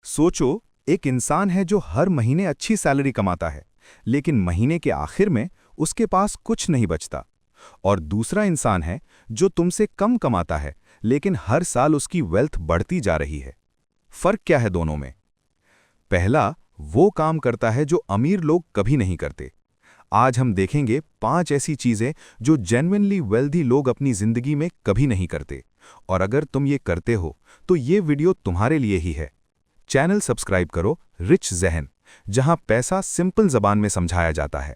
सोचो, एक इंसान है जो हर महीने अच्छी सैलरी कमाता है, लेकिन महीने के आखिर में उसके पास कुछ नहीं बचता। और दूसरा इंसान है जो तुमसे कम कमाता है, लेकिन हर साल उसकी वेल्थ बढ़ती जा रही है। फर्क क्या है दोनों में? पहला वो काम करता है जो अमीर लोग कभी नहीं करते। आज हम देखेंगे 5 ऐसी चीजें जो जेन्युइनली वेल्दी लोग अपनी जिंदगी में कभी नहीं करते, और अगर तुम ये करते हो तो ये वीडियो तुम्हारे लिए ही है। चैनल सब्सक्राइब करो रिच ज़हन, जहां पैसा सिंपल जबान में समझाया जाता है।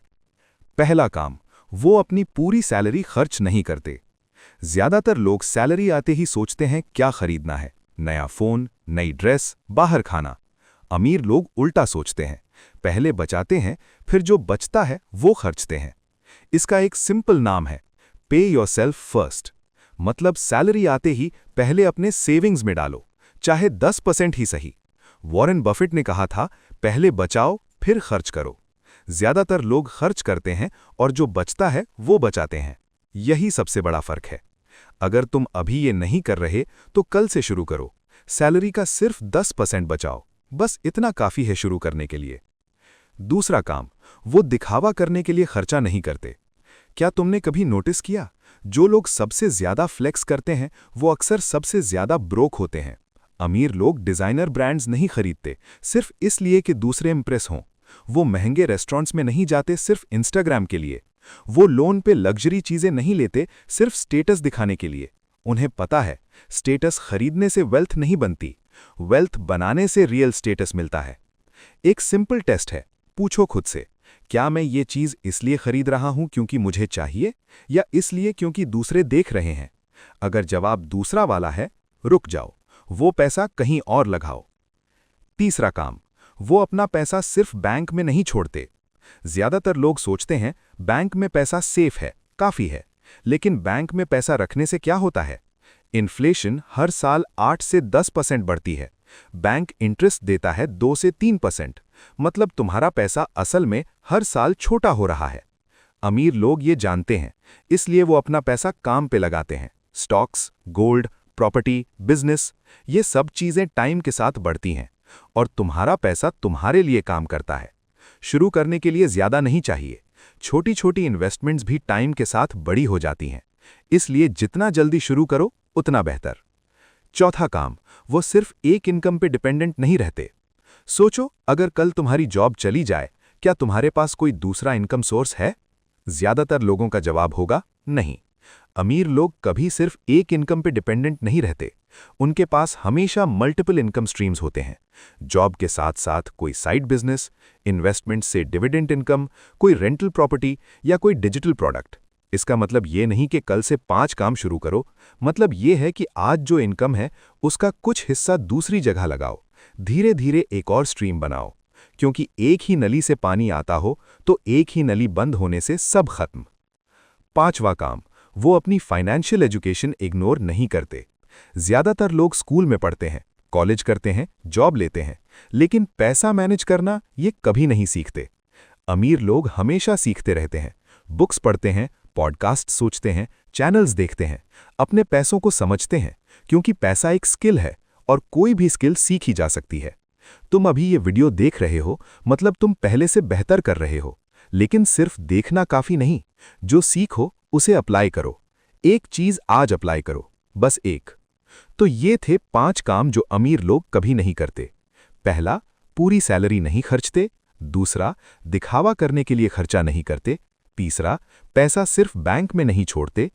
पहला काम, वो अपनी पूरी सैलरी खर्च नहीं करते। ज्यादातर लोग सैलरी आते ही सोचते हैं क्या खरीदना है, नया फोन, नई ड्रेस, बाहर खाना। अमीर लोग उल्टा सोचते हैं, पहले बचाते हैं, फिर जो बचता है वो खर्चते हैं। इसका एक सिंपल नाम है पे योरसेल्फ फर्स्ट। मतलब सैलरी आते ही पहले अपने सेविंग्स में डालो, चाहे 10% ही सही। वॉरेन बफेट ने कहा था, पहले बचाओ फिर खर्च करो। ज्यादातर लोग खर्च करते हैं और जो बचता है वो बचाते हैं। यही सबसे बड़ा फर्क है। अगर तुम अभी ये नहीं कर रहे तो कल से शुरू करो। सैलरी का सिर्फ 10% बचाओ, बस इतना काफी है शुरू करने के लिए। दूसरा काम, वो दिखावा करने के लिए खर्चा नहीं करते। क्या तुमने कभी नोटिस किया, जो लोग सबसे ज्यादा फ्लेक्स करते हैं वो अक्सर सबसे ज्यादा ब्रोक होते हैं। अमीर लोग डिजाइनर ब्रांड्स नहीं खरीदते सिर्फ इसलिए कि दूसरे इंप्रेस हों। वो महंगे रेस्टोरेंट्स में नहीं जाते सिर्फ इंस्टाग्राम के लिए। वो लोन पे लग्जरी चीजें नहीं लेते सिर्फ स्टेटस दिखाने के लिए। उन्हें पता है, स्टेटस खरीदने से वेल्थ नहीं बनती, वेल्थ बनाने से रियल स्टेटस मिलता है। एक सिंपल टेस्ट है, पूछो खुद से, क्या मैं ये चीज इसलिए खरीद रहा हूं क्योंकि मुझे चाहिए, या इसलिए क्योंकि दूसरे देख रहे हैं? अगर जवाब दूसरा वाला है, रुक जाओ, वो पैसा कहीं और लगाओ। तीसरा काम, वो अपना पैसा सिर्फ बैंक में नहीं छोड़ते। ज्यादातर लोग सोचते हैं बैंक में पैसा सेफ है, काफी है। लेकिन बैंक में पैसा रखने से क्या होता है? इन्फ्लेशन हर साल 8 से 10% बढ़ती है। बैंक इंटरेस्ट देता है 2 से 3%। मतलब तुम्हारा पैसा असल में हर साल छोटा हो रहा है। अमीर लोग ये जानते हैं, इसलिए वो अपना पैसा काम पे लगाते हैं। स्टॉक्स, गोल्ड, प्रॉपर्टी, बिजनेस, ये सब चीजें टाइम के साथ बढ़ती हैं, और तुम्हारा पैसा तुम्हारे लिए काम करता है। शुरू करने के लिए ज्यादा नहीं चाहिए। छोटी छोटी इन्वेस्टमेंट्स भी टाइम के साथ बड़ी हो जाती हैं। इसलिए जितना जल्दी शुरू करो उतना बेहतर। चौथा काम, वो सिर्फ एक इनकम पे डिपेंडेंट नहीं रहते। सोचो, अगर कल तुम्हारी जॉब चली जाए, क्या तुम्हारे पास कोई दूसरा इनकम सोर्स है? ज्यादातर लोगों का जवाब होगा नहीं। अमीर लोग कभी सिर्फ एक इनकम पे डिपेंडेंट नहीं रहते। उनके पास हमेशा मल्टीपल इनकम स्ट्रीम्स होते हैं। जॉब के साथ साथ कोई साइड बिजनेस, इन्वेस्टमेंट से डिविडेंड इनकम, कोई रेंटल प्रॉपर्टी या कोई डिजिटल प्रोडक्ट। इसका मतलब ये नहीं कि कल से 5 काम शुरू करो। मतलब ये है कि आज जो इनकम है उसका कुछ हिस्सा दूसरी जगह लगाओ। धीरे धीरे एक और स्ट्रीम बनाओ, क्योंकि एक ही नली से पानी आता हो तो एक ही नली बंद होने से सब खत्म। पांचवा काम, वो अपनी फाइनेंशियल एजुकेशन इग्नोर नहीं करते। ज्यादातर लोग स्कूल में पढ़ते हैं, कॉलेज करते हैं, जॉब लेते हैं, लेकिन पैसा मैनेज करना ये कभी नहीं सीखते। अमीर लोग हमेशा सीखते रहते हैं, बुक्स पढ़ते हैं, पॉडकास्ट सोचते हैं, चैनल्स देखते हैं, अपने पैसों को समझते हैं, क्योंकि पैसा एक स्किल है और कोई भी स्किल सीखी जा सकती है। तुम अभी ये वीडियो देख रहे हो, मतलब तुम पहले से बेहतर कर रहे हो। लेकिन सिर्फ देखना काफी नहीं, जो सीखो उसे अप्लाई करो। एक चीज आज अप्लाई करो, बस एक। तो ये थे 5 काम जो अमीर लोग कभी नहीं करते। पहला, पूरी सैलरी नहीं खर्चते। दूसरा, दिखावा करने के लिए खर्चा नहीं करते। तीसरा, पैसा सिर्फ बैंक में नहीं छोड़ते।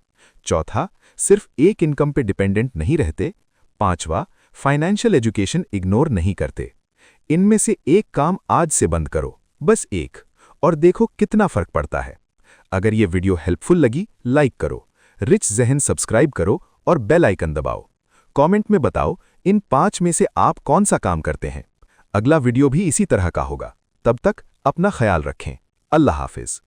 चौथा, सिर्फ एक इनकम पे डिपेंडेंट नहीं रहते। पांचवा, फाइनेंशियल एजुकेशन इग्नोर नहीं करते। इनमें से एक काम आज से बंद करो, बस एक, और देखो कितना फर्क पड़ता है। अगर ये वीडियो हेल्पफुल लगी, लाइक करो, रिच ज़हन सब्सक्राइब करो और बेल आइकन दबाओ। कमेंट में बताओ इन 5 में से आप कौन सा काम करते हैं। अगला वीडियो भी इसी तरह का होगा। तब तक अपना ख्याल रखें। अल्लाह हाफिज।